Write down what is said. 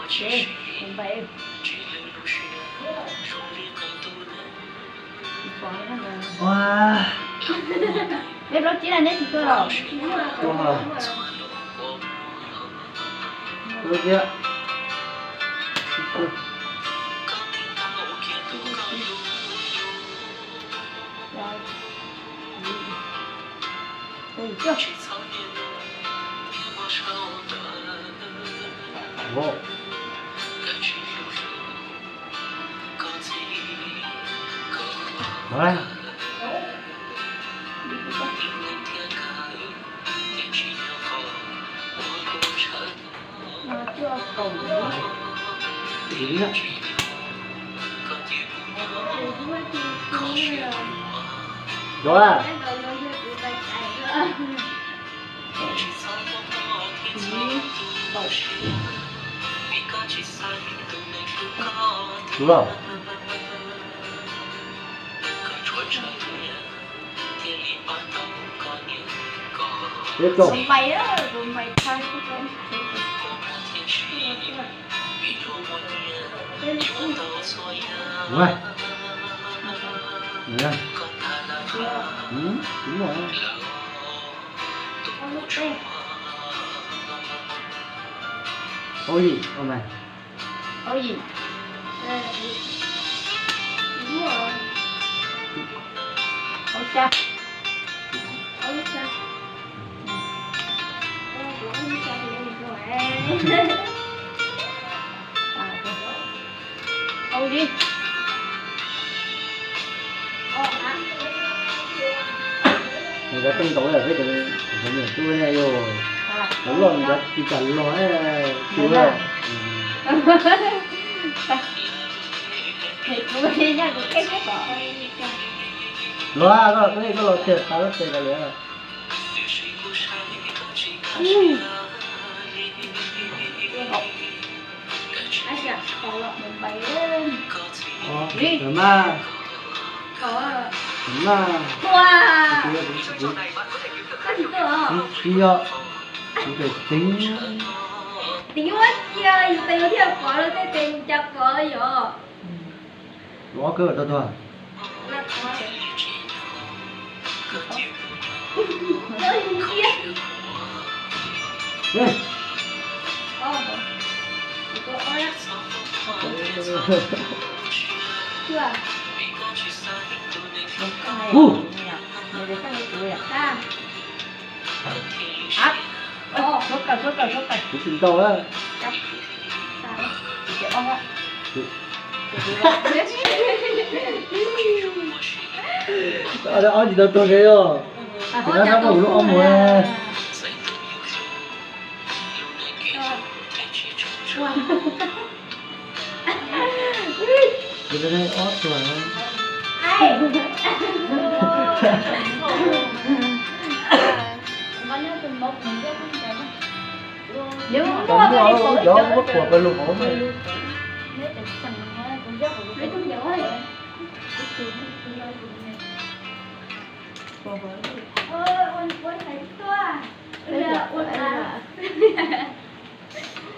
Đi, cùng vậy. Wow. Em nói chỉ là nét thì cơ rồi. Wow. Được kia. Rồi. Từ chưa? Wow. Rồi. Nó chưa cầu Đi nữa. Rồi à. Đúng không? Tiếp tục. Tụi mày á, tụi mày thay cái con. Đúng rồi. Đúng rồi. Đúng rồi. Ôi gì? Ôi mày. Ôi gì? Đúng rồi. Ôi cha. Ôi cha. Ôi cha thì em rồi. Ôi đi. Người ta tung tối ở cái đường mình tôi này rồi. Đúng rồi, người ta chỉ cần nói chú rồi. Thì tụi đi nha, tụi cái bỏ. Loa cái này có lọt thiệt, tao rất thiệt là đấy rồi. Ai chà, còn lọt mình bay lên. Đi. Đúng mà. Có à. Đúng mà. Wow. Cái gì ạ? Tôi phải tính. Tính quá trời, tiêu theo có là cái tiền chặt có rồi. Đó cơ ở đâu thôi. Đây. Chưa? Sốt cả. Cái xin tàu á. Đó gì đâu tôi thấy rồi. Thì nó sắp ngủ lúc ông rồi. Cái đây ót rồi. Ai? Nếu không có cái này gió mất của cái lục ốm này. Ôi, ôi, thầy to. Bây giờ, ôi,